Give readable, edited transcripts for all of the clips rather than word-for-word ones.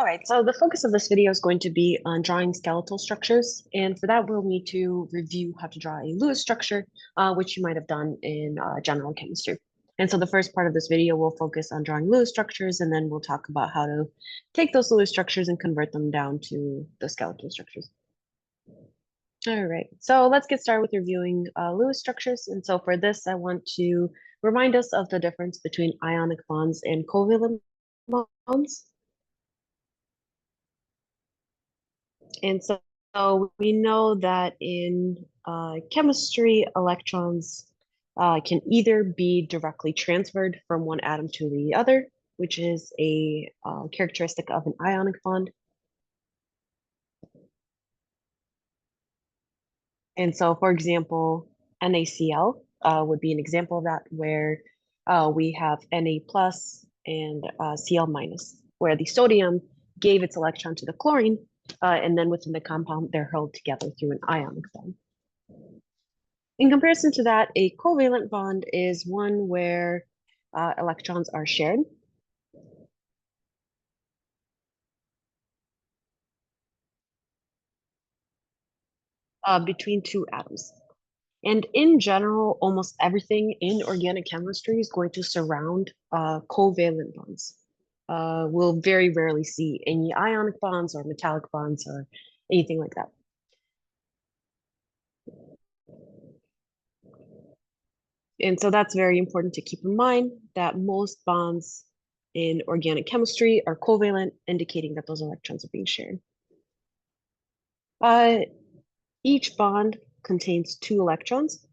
All right, so the focus of this video is going to be on drawing skeletal structures. And for that, we'll need to review how to draw a Lewis structure, which you might have done in general chemistry. And so the first part of this video will focus on drawing Lewis structures, and then we'll talk about how to take those Lewis structures and convert them down to the skeletal structures. All right, so let's get started with reviewing Lewis structures. And so for this, I want to remind us of the difference between ionic bonds and covalent bonds. And so we know that in chemistry, electrons can either be directly transferred from one atom to the other, which is a characteristic of an ionic bond. And so, for example, NaCl would be an example of that, where we have Na plus and Cl minus, where the sodium gave its electron to the chlorine, and then within the compound, they're held together through an ionic bond. In comparison to that, a covalent bond is one where electrons are shared. Between two atoms. And in general, almost everything in organic chemistry is going to surround covalent bonds. We'll very rarely see any ionic bonds or metallic bonds or anything like that. And so that's very important to keep in mind, that most bonds in organic chemistry are covalent, indicating that those electrons are being shared. Each bond contains 2 electrons.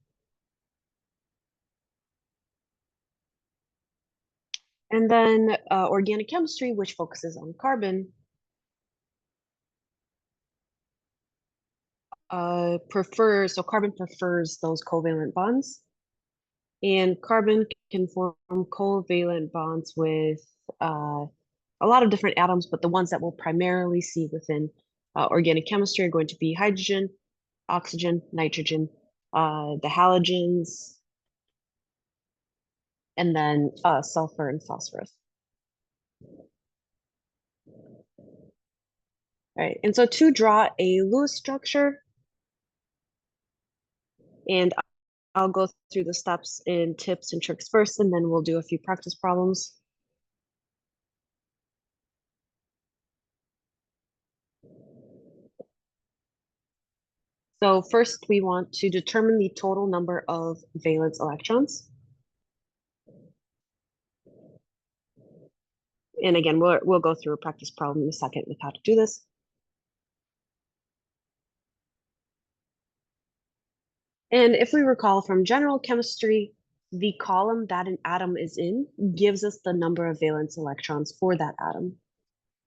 And then organic chemistry, which focuses on carbon, carbon prefers those covalent bonds. And carbon can form covalent bonds with a lot of different atoms, but the ones that we'll primarily see within organic chemistry are going to be hydrogen, oxygen, nitrogen, the halogens, and then sulfur and phosphorus. All right, and so to draw a Lewis structure, and I'll go through the steps and tips and tricks first, and then we'll do a few practice problems. So first, we want to determine the total number of valence electrons. And again, we'll go through a practice problem in a second with how to do this. And if we recall from general chemistry, the column that an atom is in gives us the number of valence electrons for that atom.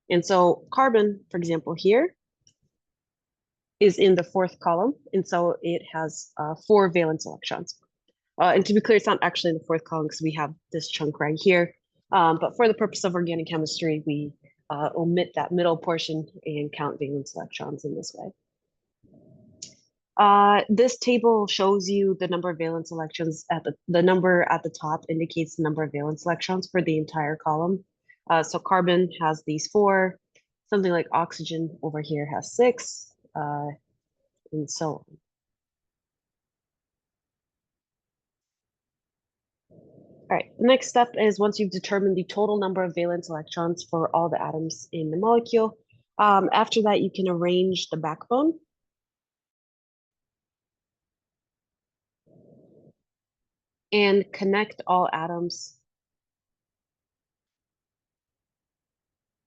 And so carbon, for example, here is in the 4th column. And so it has 4 valence electrons. And to be clear, it's not actually in the 4th column because we have this chunk right here. But for the purpose of organic chemistry, we omit that middle portion and count valence electrons in this way. This table shows you the number of valence electrons at the number at the top indicates the number of valence electrons for the entire column. So carbon has these 4, something like oxygen over here has 6, and so on. All right, the next step is once you've determined the total number of valence electrons for all the atoms in the molecule, after that you can arrange the backbone. And connect all atoms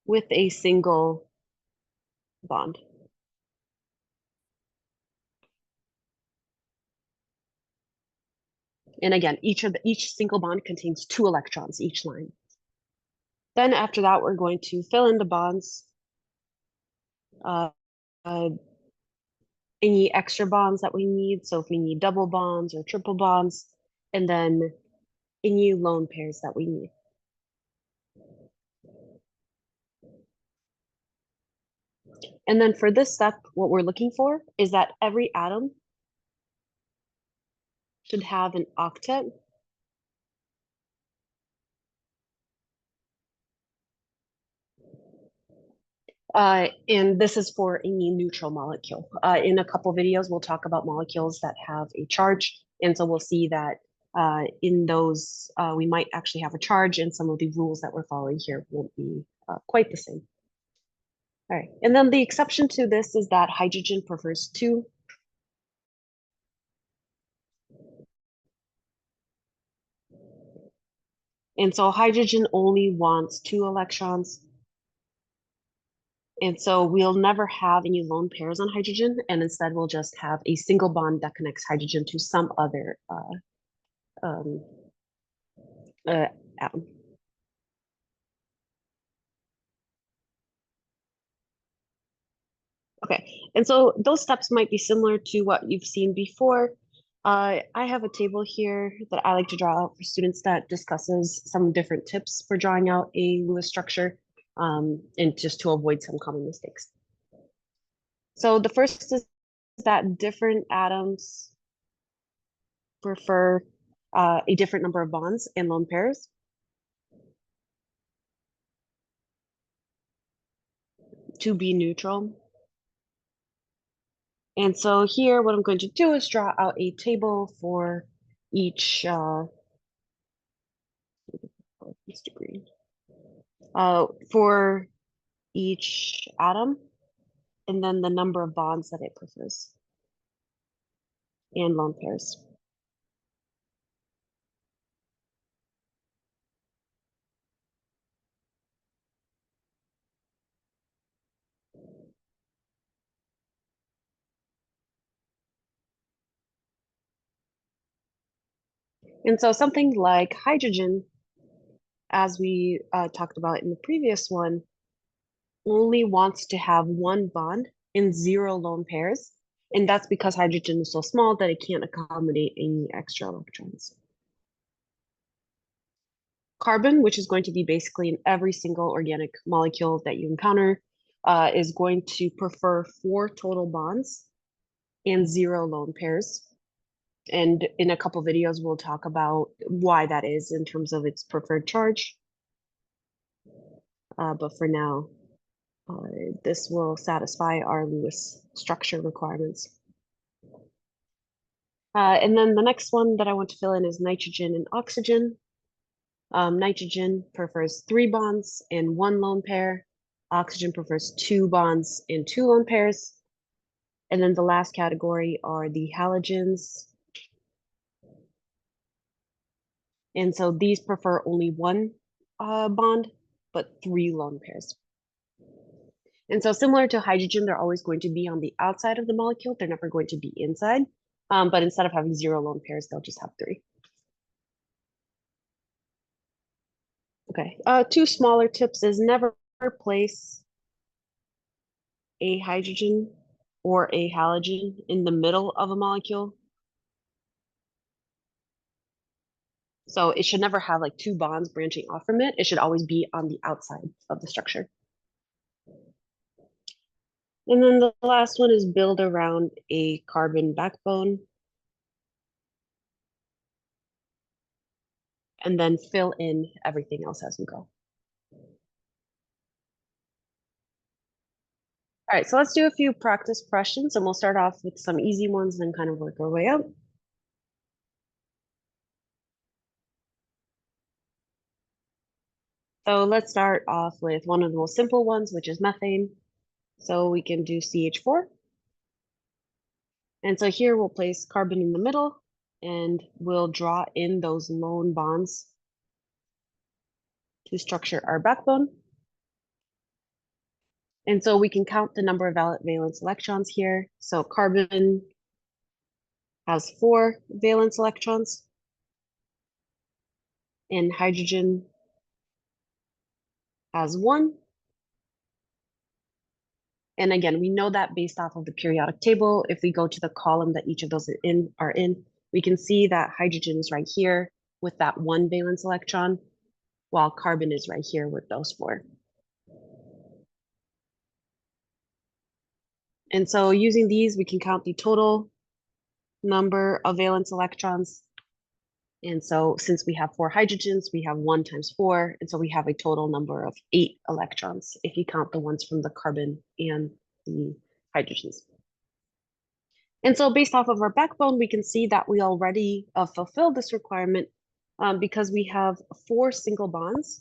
with a single bond. And again, each single bond contains 2 electrons, each line. Then after that, we're going to fill in the bonds, any extra bonds that we need. So if we need double bonds or triple bonds, and then any lone pairs that we need. And then for this step, what we're looking for is that every atom should have an octet And this is for any neutral molecule. In a couple videos, we'll talk about molecules that have a charge. And so we'll see that in those, we might actually have a charge, and some of the rules that we're following here won't be quite the same. All right, and then the exception to this is that hydrogen prefers two. And so hydrogen only wants two electrons. And so we'll never have any lone pairs on hydrogen, and instead we'll just have a single bond that connects hydrogen to some other um, atom. Okay, and so those steps might be similar to what you've seen before. I have a table here that I like to draw out for students that discusses some different tips for drawing out a Lewis structure, and just to avoid some common mistakes. So the first is that different atoms prefer a different number of bonds and lone pairs. To be neutral. And so here, what I'm going to do is draw out a table for each degree. For each atom, and then the number of bonds that it prefers, and lone pairs. And so something like hydrogen, as we talked about in the previous one, only wants to have one bond and zero lone pairs. And that's because hydrogen is so small that it can't accommodate any extra electrons. Carbon, which is going to be basically in every single organic molecule that you encounter, is going to prefer four total bonds and zero lone pairs. And in a couple videos, we'll talk about why that is in terms of its preferred charge. But for now, this will satisfy our Lewis structure requirements. And then the next one that I want to fill in is nitrogen and oxygen. Nitrogen prefers three bonds and one lone pair. Oxygen prefers two bonds and two lone pairs. And then the last category are the halogens. And so these prefer only one bond, but three lone pairs. And so similar to hydrogen, they're always going to be on the outside of the molecule. They're never going to be inside. But instead of having zero lone pairs, they'll just have three. Okay, two smaller tips is never place a hydrogen or a halogen in the middle of a molecule. So it should never have like two bonds branching off from it. It should always be on the outside of the structure. And then the last one is build around a carbon backbone. And then fill in everything else as we go. All right, so let's do a few practice questions, and we'll start off with some easy ones and then kind of work our way out. So let's start off with one of the most simple ones, which is methane. So we can do CH4. And so here we'll place carbon in the middle, and we'll draw in those lone bonds to structure our backbone. And so we can count the number of valence electrons here. So carbon has 4 valence electrons, and hydrogen has 1. And again, we know that based off of the periodic table. If we go to the column that each of those are in, we can see that hydrogen is right here with that 1 valence electron, while carbon is right here with those 4. And so using these, we can count the total number of valence electrons And so since we have 4 hydrogens, we have 1 times 4. And so we have a total number of 8 electrons if you count the ones from the carbon and the hydrogens. And so based off of our backbone, we can see that we already fulfill this requirement because we have 4 single bonds.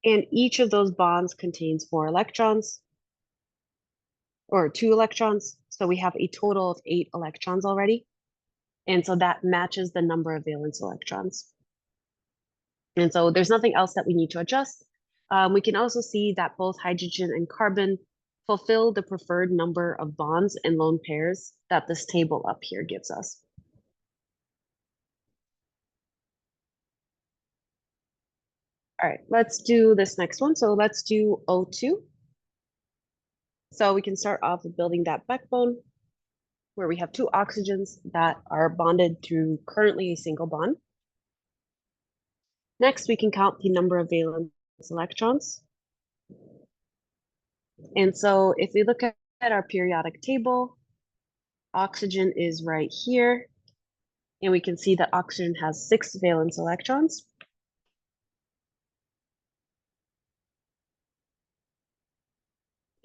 And each of those bonds contains 4 electrons, or 2 electrons. So we have a total of 8 electrons already. And so that matches the number of valence electrons. And so there's nothing else that we need to adjust. We can also see that both hydrogen and carbon fulfill the preferred number of bonds and lone pairs that this table up here gives us. All right, let's do this next one. So let's do O2. So we can start off with building that backbone where we have 2 oxygens that are bonded through currently a single bond. Next, we can count the number of valence electrons. And so if we look at our periodic table, oxygen is right here. And we can see that oxygen has 6 valence electrons.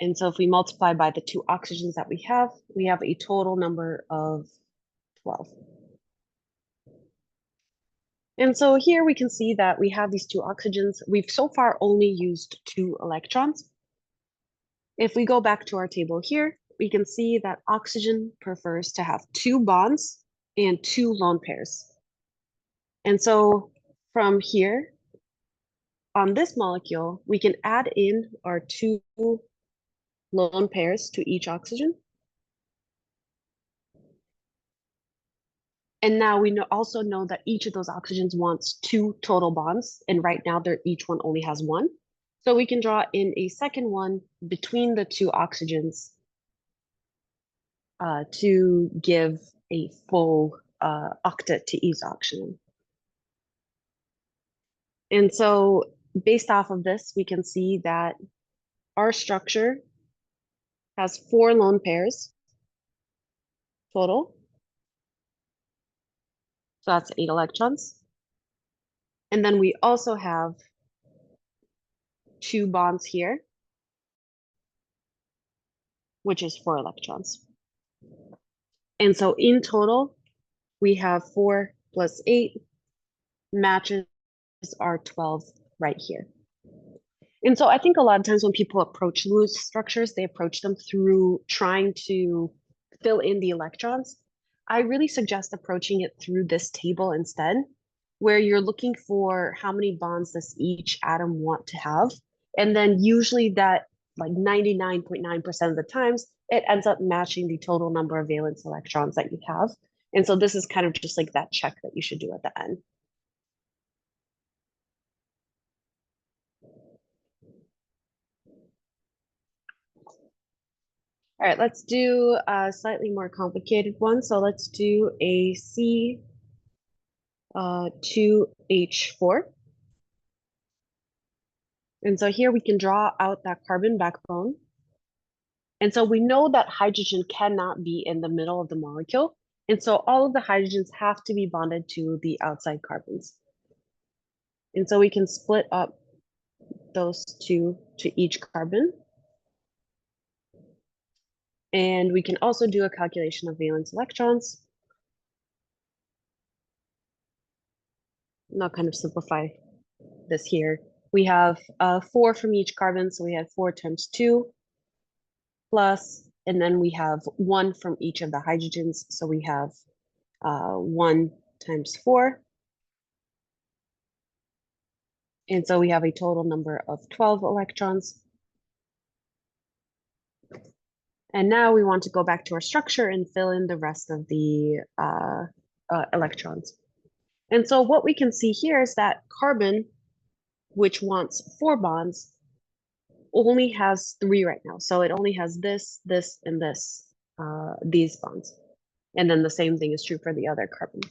And so if we multiply by the 2 oxygens that we have a total number of 12. And so here we can see that we have these 2 oxygens. We've so far only used 2 electrons. If we go back to our table here, we can see that oxygen prefers to have 2 bonds and 2 lone pairs. And so from here, on this molecule, we can add in our 2 lone pairs to each oxygen. And now we also know that each of those oxygens wants 2 total bonds, and right now each one only has 1. So we can draw in a second one between the 2 oxygens to give a full octet to each oxygen. And so based off of this, we can see that our structure has 4 lone pairs total. So that's 8 electrons. And then we also have 2 bonds here, which is 4 electrons. And so in total, we have 4 plus 8 matches our 12 right here. And so I think a lot of times when people approach Lewis structures, they approach them through trying to fill in the electrons. I really suggest approaching it through this table instead, where you're looking for how many bonds does each atom want to have. And then usually that, like 99.9% of the times, it ends up matching the total number of valence electrons that you have. And so this is kind of just like that check that you should do at the end. All right, let's do a slightly more complicated one. So let's do a C2H4. And so here we can draw out that carbon backbone. And so we know that hydrogen cannot be in the middle of the molecule. And so all of the hydrogens have to be bonded to the outside carbons. And so we can split up those 2 to each carbon. And we can also do a calculation of valence electrons. And I'll kind of simplify this here. We have 4 from each carbon, so we have 4 times 2 plus, and then we have 1 from each of the hydrogens, so we have 1 times 4. And so we have a total number of 12 electrons. And now we want to go back to our structure and fill in the rest of the electrons. And so what we can see here is that carbon, which wants 4 bonds, only has 3 right now. So it only has this, and this, these bonds. And then the same thing is true for the other carbon.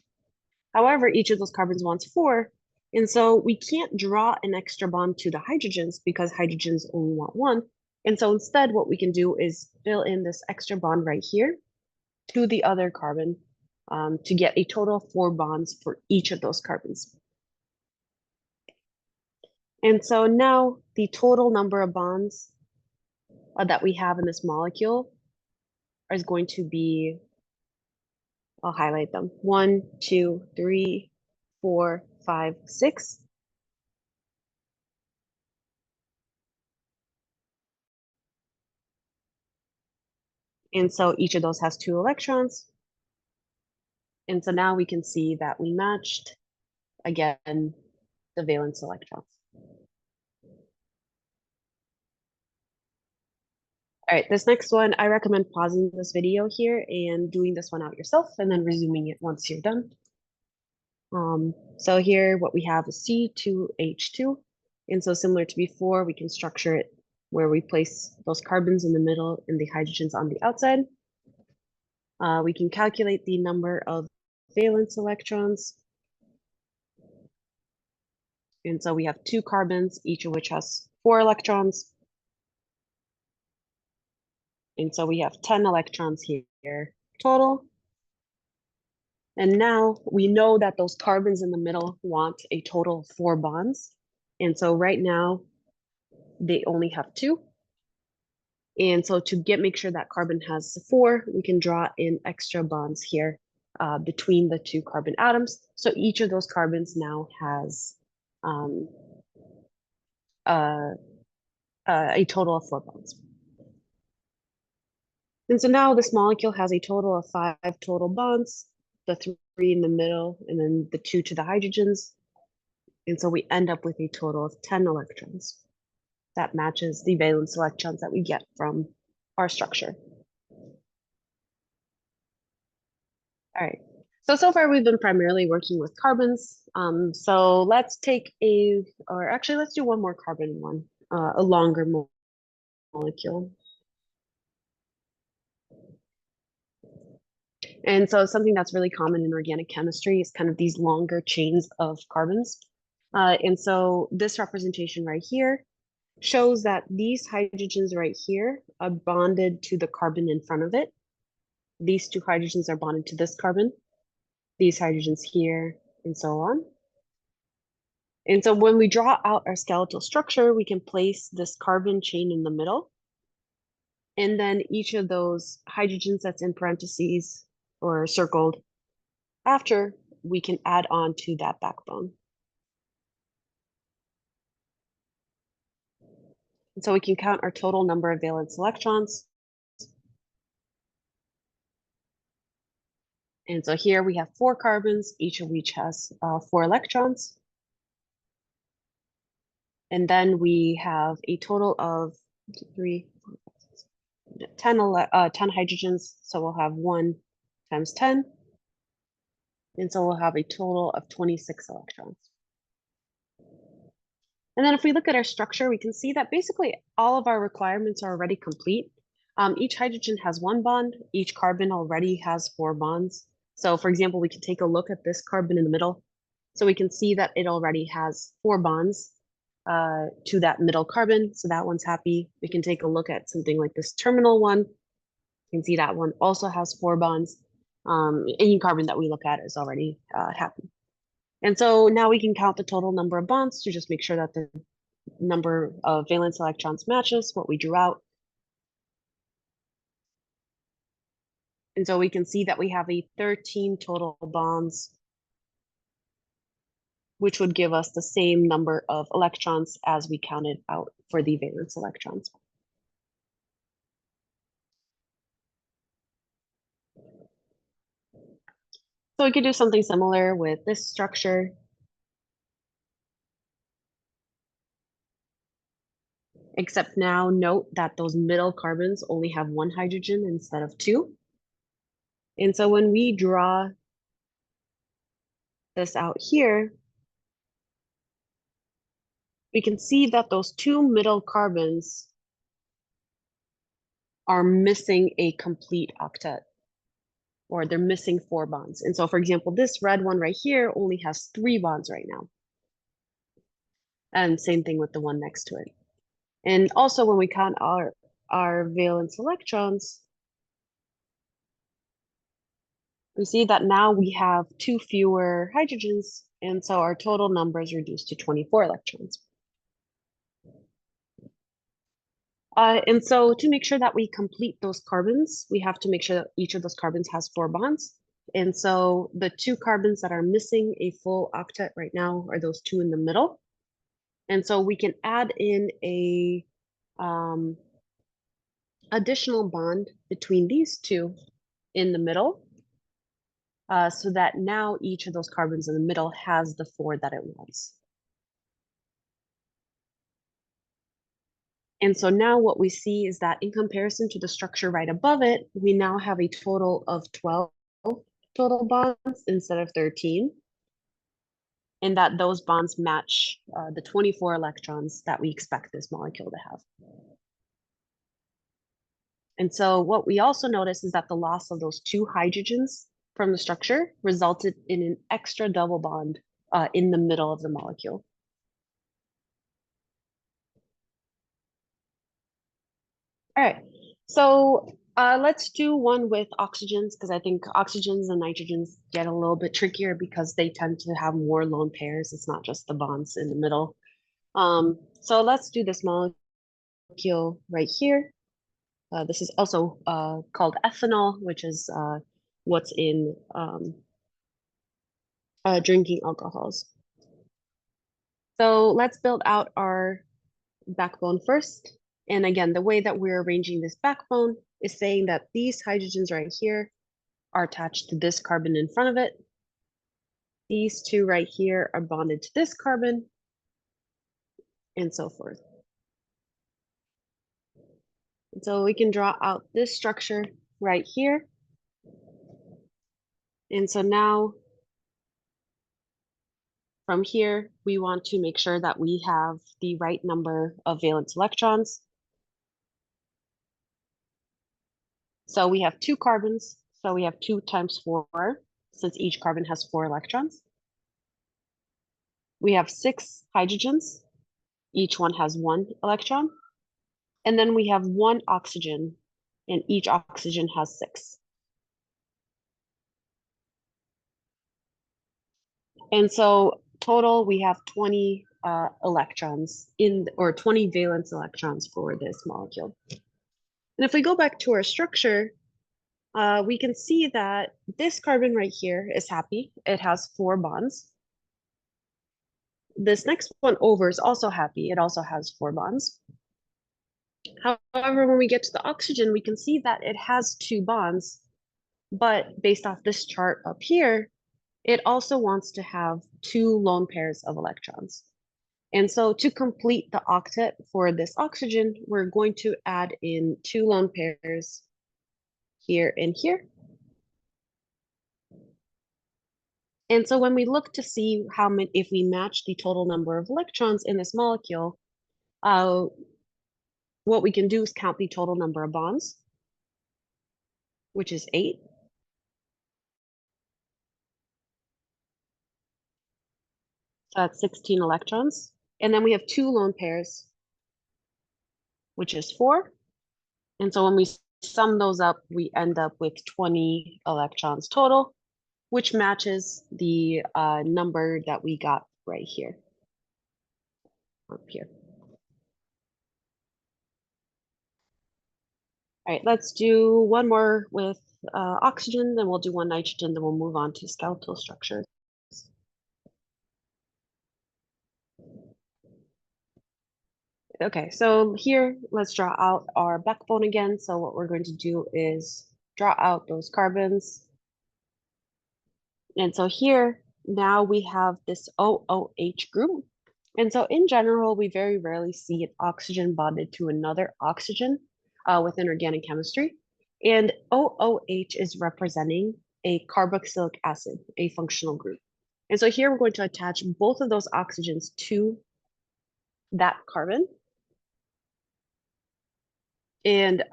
However, each of those carbons wants 4. And so we can't draw an extra bond to the hydrogens because hydrogens only want 1. And so instead, what we can do is fill in this extra bond right here to the other carbon to get a total of 4 bonds for each of those carbons. And so now the total number of bonds that we have in this molecule is going to be, I'll highlight them, 1, 2, 3, 4, 5, 6. And so each of those has 2 electrons. And so now we can see that we matched, again, the valence electrons. All right, this next one, I recommend pausing this video here and doing this one out yourself and then resuming it once you're done. So here what we have is C2H2. And so similar to before, we can structure it where we place those carbons in the middle and the hydrogens on the outside. We can calculate the number of valence electrons. And so we have 2 carbons, each of which has 4 electrons. And so we have 10 electrons here total. And now we know that those carbons in the middle want a total of 4 bonds. And so right now they only have 2. And so to make sure that carbon has 4, we can draw in extra bonds here between the 2 carbon atoms. So each of those carbons now has a total of 4 bonds. And so now this molecule has a total of 5 total bonds, the 3 in the middle, and then the 2 to the hydrogens. And so we end up with a total of 10 electrons. That matches the valence electrons that we get from our structure. All right. So far we've been primarily working with carbons. So let's take let's do one more carbon one, a longer molecule. And so something that's really common in organic chemistry is kind of these longer chains of carbons. And so this representation right here shows that these hydrogens right here are bonded to the carbon in front of it. These 2 hydrogens are bonded to this carbon, these hydrogens here, and so on. And so when we draw out our skeletal structure, we can place this carbon chain in the middle. And then each of those hydrogens that's in parentheses or circled after, we can add on to that backbone. And so we can count our total number of valence electrons. And so here we have 4 carbons, each of which has 4 electrons. And then we have a total of 10 hydrogens. So we'll have 1 times 10. And so we'll have a total of 26 electrons. And then if we look at our structure, we can see that basically all of our requirements are already complete. Each hydrogen has 1 bond. Each carbon already has 4 bonds. So for example, we can take a look at this carbon in the middle. So we can see that it already has 4 bonds to that middle carbon. So that one's happy. We can take a look at something like this terminal one. You can see that one also has 4 bonds. Any carbon that we look at is already happy. And so now we can count the total number of bonds to just make sure that the number of valence electrons matches what we drew out. And so we can see that we have a 13 total bonds, which would give us the same number of electrons as we counted out for the valence electrons. So we could do something similar with this structure. Except now note that those middle carbons only have 1 hydrogen instead of 2. And so when we draw this out here, we can see that those 2 middle carbons are missing a complete octet, or they're missing 4 bonds. And so for example, this red one right here only has 3 bonds right now. And same thing with the one next to it. And also when we count our valence electrons, we see that now we have two fewer hydrogens, and so our total number is reduced to 24 electrons. And so to make sure that we complete those carbons, we have to make sure that each of those carbons has 4 bonds. And so the 2 carbons that are missing a full octet right now are those 2 in the middle. And so we can add in a additional bond between these 2 in the middle, so that now each of those carbons in the middle has the 4 that it wants. And so now what we see is that in comparison to the structure right above it, we now have a total of 12 total bonds instead of 13. And that those bonds match the 24 electrons that we expect this molecule to have. And so what we also notice is that the loss of those 2 hydrogens from the structure resulted in an extra double bond in the middle of the molecule. All right, so let's do one with oxygens, because I think oxygens and nitrogens get a little bit trickier because they tend to have more lone pairs. It's not just the bonds in the middle. So let's do this molecule right here. This is also called ethanol, which is what's in drinking alcohols. So let's build out our backbone first. And again, the way that we're arranging this backbone is saying that these hydrogens right here are attached to this carbon in front of it. These 2 right here are bonded to this carbon, and so forth. And so we can draw out this structure right here. And so now from here, we want to make sure that we have the right number of valence electrons. So we have 2 carbons, so we have 2 times 4, since each carbon has 4 electrons. We have 6 hydrogens, each one has 1 electron. And then we have 1 oxygen, and each oxygen has 6. And so total, we have 20 electrons or 20 valence electrons for this molecule. And if we go back to our structure, we can see that this carbon right here is happy. It has 4 bonds. This next one over is also happy. It also has 4 bonds. However, when we get to the oxygen, we can see that it has 2 bonds, but based off this chart up here, it also wants to have 2 lone pairs of electrons. And so to complete the octet for this oxygen, we're going to add in 2 lone pairs here and here. And so when we look to see how many, if we match the total number of electrons in this molecule, what we can do is count the total number of bonds, which is 8. So that's 16 electrons. And then we have 2 lone pairs, which is 4. And so when we sum those up, we end up with 20 electrons total, which matches the number that we got right here, up here. All right, let's do one more with oxygen, then we'll do 1 nitrogen, then we'll move on to skeletal structures. Okay, so here, let's draw out our backbone again. So what we're going to do is draw out those carbons. And so here, now we have this OOH group. And so in general, we very rarely see an oxygen bonded to another oxygen within organic chemistry. And OOH is representing a carboxylic acid, a functional group. And so here we're going to attach both of those oxygens to that carbon. And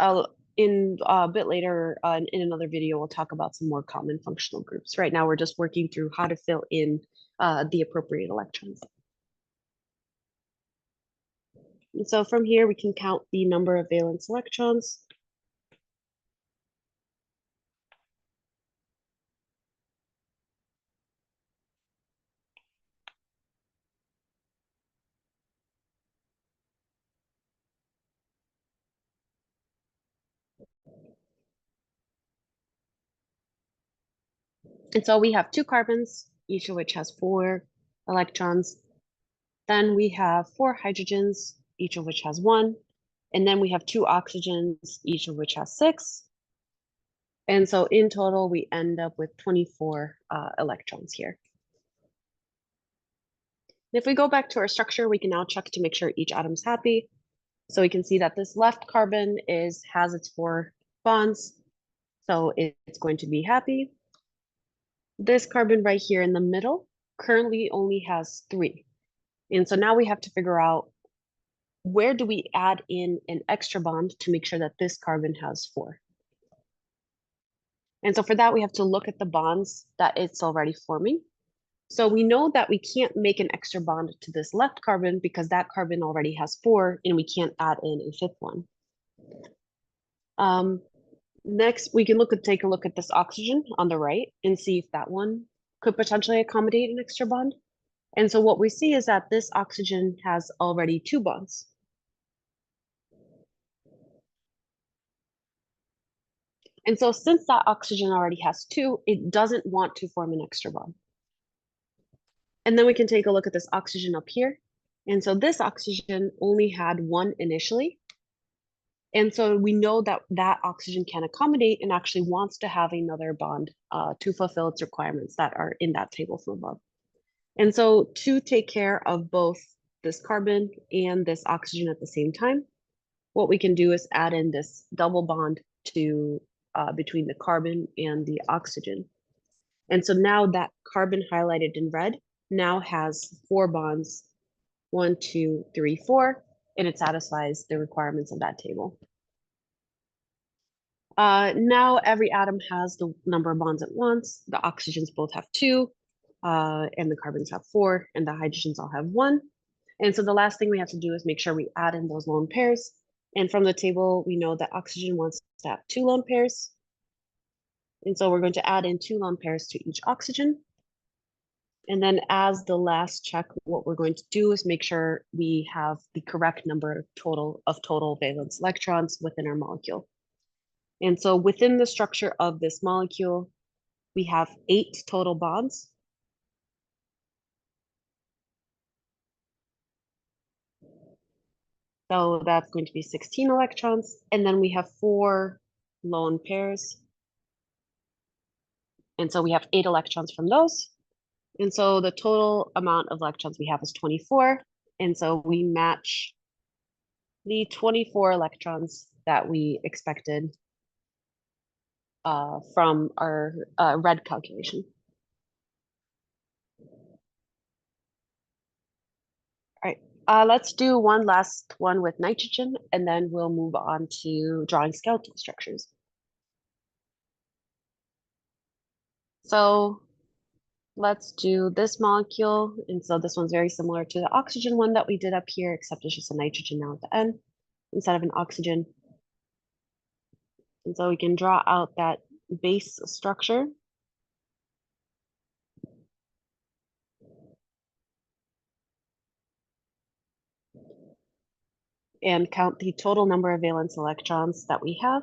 in a bit later in another video, we'll talk about some more common functional groups. Right now, we're just working through how to fill in the appropriate electrons. And so from here, we can count the number of valence electrons. And so we have two carbons, each of which has 4 electrons. Then we have 4 hydrogens, each of which has 1. And then we have 2 oxygens, each of which has 6. And so in total, we end up with 24 electrons here. If we go back to our structure, we can now check to make sure each atom's happy. So we can see that this left carbon has its 4 bonds, so it's going to be happy. This carbon right here in the middle currently only has 3. And so now we have to figure out, where do we add in an extra bond to make sure that this carbon has 4? And so for that, we have to look at the bonds that it's already forming. So we know that we can't make an extra bond to this left carbon because that carbon already has 4 and we can't add in a 5th one. Next, we can take a look at this oxygen on the right and see if that one could potentially accommodate an extra bond. And so what we see is that this oxygen has already 2 bonds. And so since that oxygen already has 2, it doesn't want to form an extra bond. And then we can take a look at this oxygen up here. And so this oxygen only had 1 initially. And so we know that that oxygen can accommodate and actually wants to have another bond to fulfill its requirements that are in that table from above. And so to take care of both this carbon and this oxygen at the same time, what we can do is add in this double bond to between the carbon and the oxygen. And so now that carbon highlighted in red now has 4 bonds, 1, 2, 3, 4, and it satisfies the requirements of that table. Now every atom has the number of bonds at once. The oxygens both have 2, and the carbons have 4, and the hydrogens all have 1. And so the last thing we have to do is make sure we add in those lone pairs. And from the table, we know that oxygen wants to have 2 lone pairs. And so we're going to add in 2 lone pairs to each oxygen. And then as the last check, what we're going to do is make sure we have the correct number of total valence electrons within our molecule. And so within the structure of this molecule, we have 8 total bonds. So that's going to be 16 electrons. And then we have 4 lone pairs. And so we have 8 electrons from those. And so the total amount of electrons we have is 24. And so we match the 24 electrons that we expected from our red calculation. All right, let's do one last one with nitrogen, and then we'll move on to drawing skeletal structures. So let's do this molecule. And so this one's very similar to the oxygen one that we did up here, except it's just a nitrogen now at the end instead of an oxygen. And so we can draw out that base structure. And count the total number of valence electrons that we have.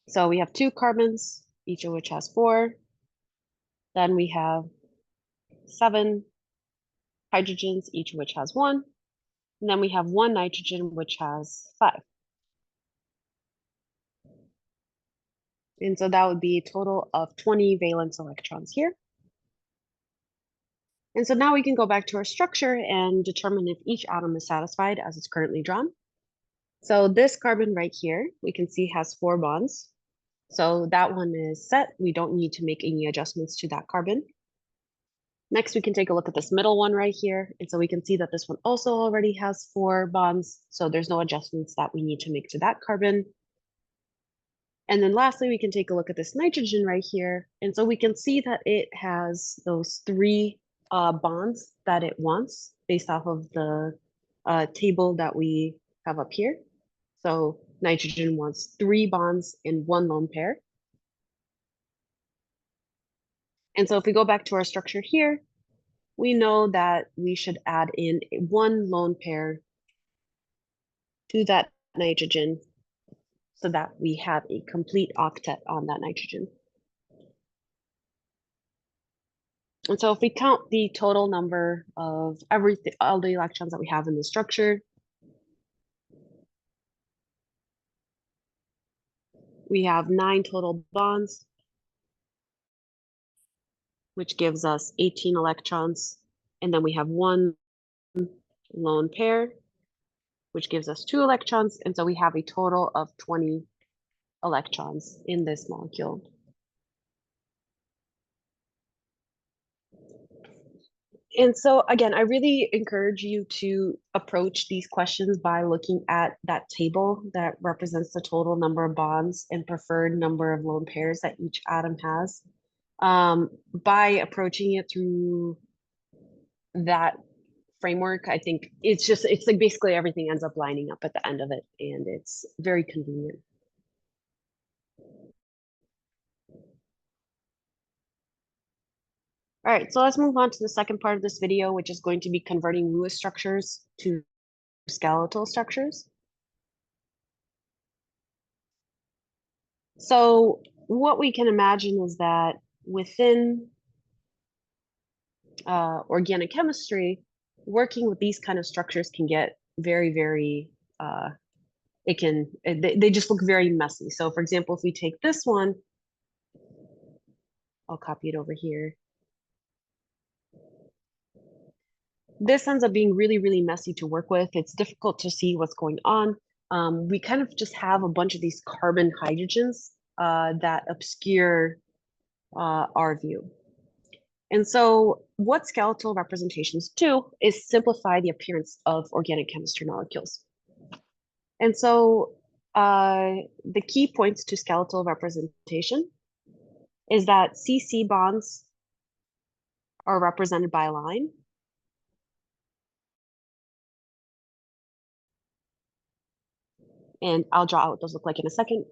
So we have 2 carbons, each of which has 4. Then we have 7 hydrogens, each of which has 1. And then we have 1 nitrogen, which has 5. And so that would be a total of 20 valence electrons here. And so now we can go back to our structure and determine if each atom is satisfied as it's currently drawn. So this carbon right here, we can see has 4 bonds. So that one is set. We don't need to make any adjustments to that carbon. Next, we can take a look at this middle one right here. And so we can see that this one also already has 4 bonds. So there's no adjustments that we need to make to that carbon. And then lastly, we can take a look at this nitrogen right here. And so we can see that it has those 3 bonds that it wants based off of the table that we have up here. So nitrogen wants 3 bonds and 1 lone pair. And so if we go back to our structure here, we know that we should add in 1 lone pair to that nitrogen so that we have a complete octet on that nitrogen. And so if we count the total number of all the electrons that we have in the structure, we have 9 total bonds, which gives us 18 electrons. And then we have 1 lone pair, which gives us 2 electrons. And so we have a total of 20 electrons in this molecule. And so again, I really encourage you to approach these questions by looking at that table that represents the total number of bonds and preferred number of lone pairs that each atom has. By approaching it through that framework, I think it's like basically everything ends up lining up at the end of it, and it's very convenient. All right, so let's move on to the second part of this video, which is going to be converting Lewis structures to skeletal structures. So what we can imagine is that within organic chemistry, working with these kind of structures can get very, very, they just look very messy. So for example, if we take this one, I'll copy it over here. This ends up being really, really messy to work with. It's difficult to see what's going on. We kind of just have a bunch of these carbon hydrogens that obscure our view. And so what skeletal representations do is simplify the appearance of organic chemistry molecules. And so the key points to skeletal representation is that CC bonds are represented by a line. And I'll draw out what those look like in a second.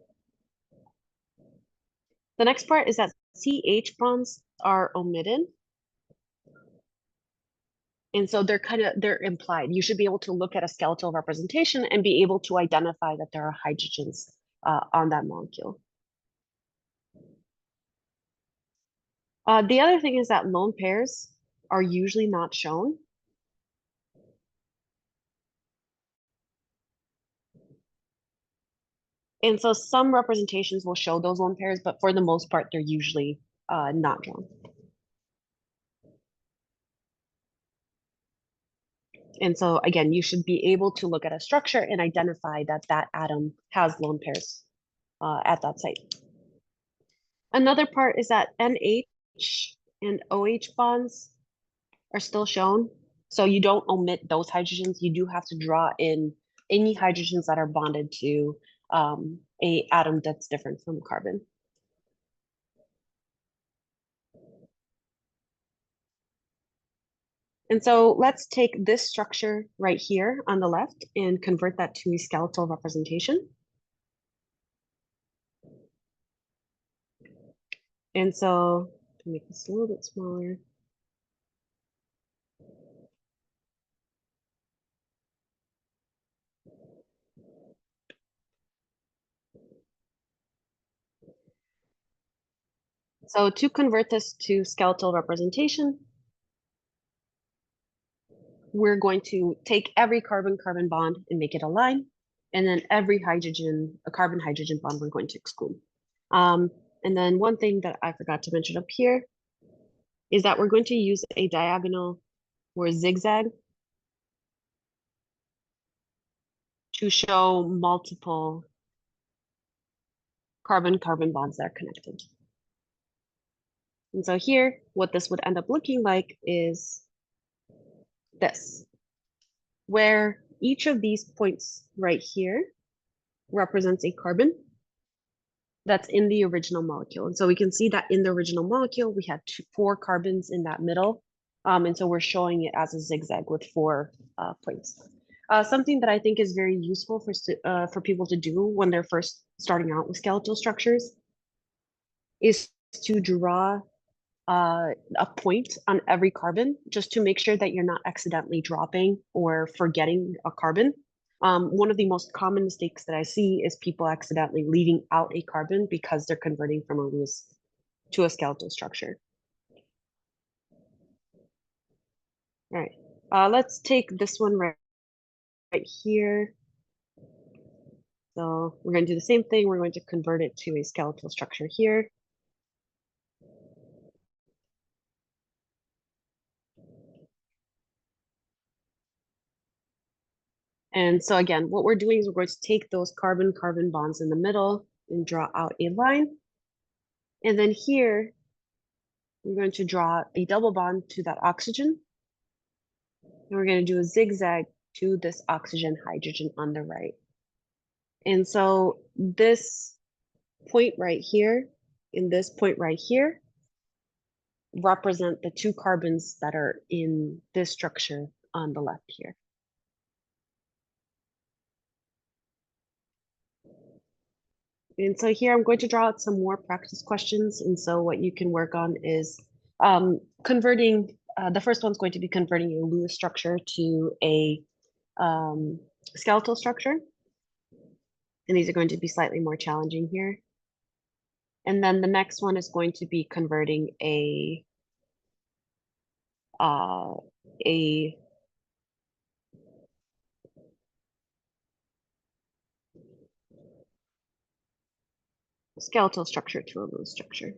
The next part is that CH bonds are omitted. And so they're implied. You should be able to look at a skeletal representation and be able to identify that there are hydrogens on that molecule. The other thing is that lone pairs are usually not shown. And so some representations will show those lone pairs, but for the most part, they're usually not drawn. And so again, you should be able to look at a structure and identify that that atom has lone pairs at that site. Another part is that NH and OH bonds are still shown. So you don't omit those hydrogens. You do have to draw in any hydrogens that are bonded to a atom that's different from carbon. And so let's take this structure right here on the left and convert that to a skeletal representation. And so make this a little bit smaller. So to convert this to skeletal representation, we're going to take every carbon-carbon bond and make it a line. And then every hydrogen, a carbon-hydrogen bond, we're going to exclude. And then one thing that I forgot to mention up here is that we're going to use a diagonal or a zigzag to show multiple carbon-carbon bonds that are connected. And so here, what this would end up looking like is this, where each of these points right here represents a carbon that's in the original molecule. And so we can see that in the original molecule, we had 4 carbons in that middle. And so we're showing it as a zigzag with 4 points. Something that I think is very useful for people to do when they're first starting out with skeletal structures is to draw a point on every carbon, just to make sure that you're not accidentally dropping or forgetting a carbon. One of the most common mistakes that I see is people accidentally leaving out a carbon because they're converting from a Lewis to a skeletal structure. All right, let's take this one right here. So we're going to do the same thing. We're going to convert it to a skeletal structure here. And so again, what we're doing is we're going to take those carbon-carbon bonds in the middle and draw out a line. And then here, we're going to draw a double bond to that oxygen. And we're going to do a zigzag to this oxygen hydrogen on the right. And so this point right here and this point right here represent the two carbons that are in this structure on the left here. And so here I'm going to draw out some more practice questions. And so what you can work on is converting, the first one's going to be converting a Lewis structure to a skeletal structure. And these are going to be slightly more challenging here. And then the next one is going to be converting a skeletal structure to a Lewis structure.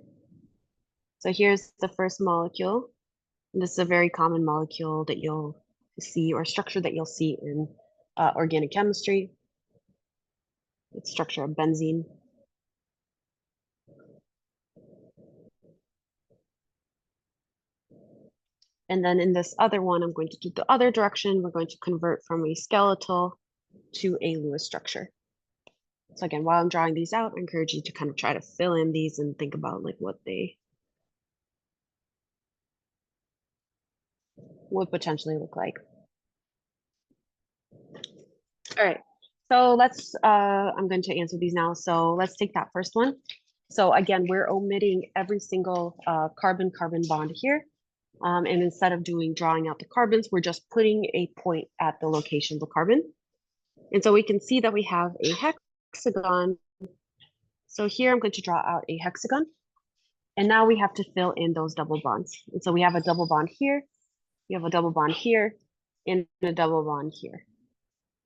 So here's the first molecule. And this is a very common molecule that you'll see, or structure that you'll see in organic chemistry. It's structure of benzene. And then in this other one, I'm going to do the other direction. We're going to convert from a skeletal to a Lewis structure. So again, while I'm drawing these out, I encourage you to kind of try to fill in these and think about like what they would potentially look like. All right, so let's, I'm going to answer these now. So let's take that first one. So again, we're omitting every single carbon-carbon bond here. And instead of drawing out the carbons, we're just putting a point at the location of the carbon. And so we can see that we have a hexagon. So here I'm going to draw out a hexagon. And now we have to fill in those double bonds. And so we have a double bond here, we have a double bond here, and a double bond here.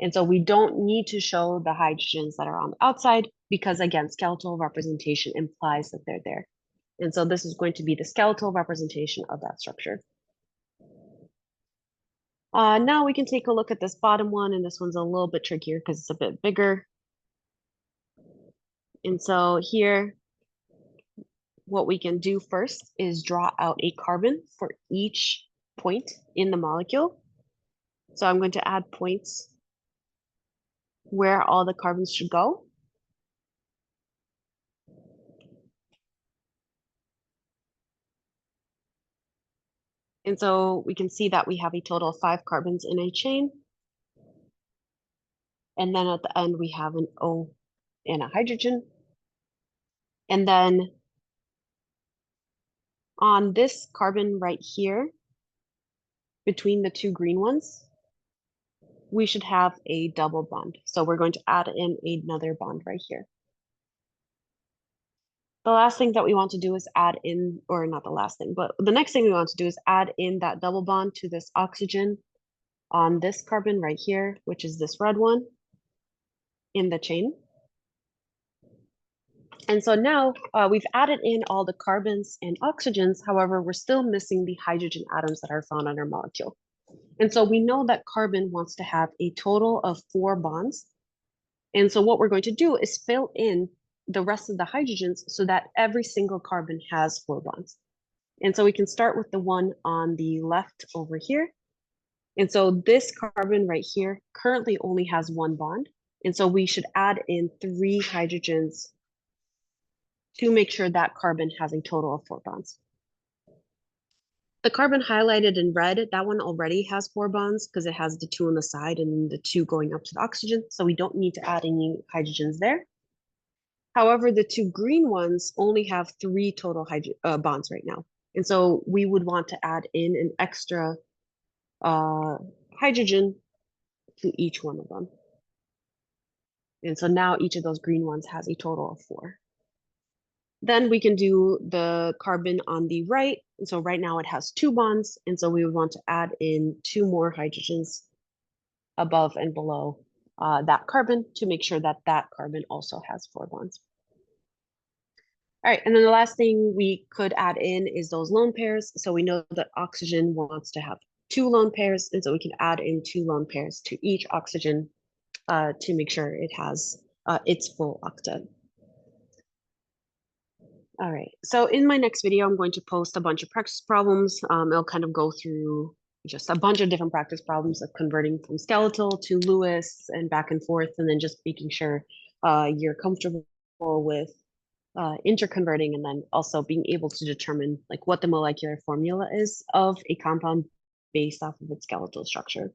And so we don't need to show the hydrogens that are on the outside because again, skeletal representation implies that they're there. And so this is going to be the skeletal representation of that structure. Now we can take a look at this bottom one, and this one's a little bit trickier because it's a bit bigger. And so here, what we can do first is draw out a carbon for each point in the molecule. So I'm going to add points where all the carbons should go. And so we can see that we have a total of 5 carbons in a chain. And then at the end, we have an O and a hydrogen. And then on this carbon right here, between the two green ones, we should have a double bond. So we're going to add in another bond right here. The last thing that we want to do is add in, or not the last thing, but the next thing we want to do is add in that double bond to this oxygen on this carbon right here, which is this red one in the chain. And so now we've added in all the carbons and oxygens. However, we're still missing the hydrogen atoms that are found on our molecule. And so we know that carbon wants to have a total of 4 bonds. And so what we're going to do is fill in the rest of the hydrogens so that every single carbon has 4 bonds. And so we can start with the one on the left over here. And so this carbon right here currently only has 1 bond. And so we should add in 3 hydrogens to make sure that carbon has a total of 4 bonds. The carbon highlighted in red, that one already has 4 bonds because it has the 2 on the side and the 2 going up to the oxygen. So we don't need to add any hydrogens there. However, the 2 green ones only have 3 total bonds right now. And so we would want to add in an extra hydrogen to each one of them. And so now each of those green ones has a total of 4. Then we can do the carbon on the right. And so right now it has 2 bonds. And so we would want to add in 2 more hydrogens above and below that carbon to make sure that that carbon also has 4 bonds. All right, and then the last thing we could add in is those lone pairs. So we know that oxygen wants to have 2 lone pairs, and so we can add in 2 lone pairs to each oxygen to make sure it has its full octet. All right, so in my next video, I'm going to post a bunch of practice problems. It'll kind of go through just a bunch of different practice problems of converting from skeletal to Lewis and back and forth, and then just making sure you're comfortable with interconverting, and then also being able to determine like what the molecular formula is of a compound based off of its skeletal structure.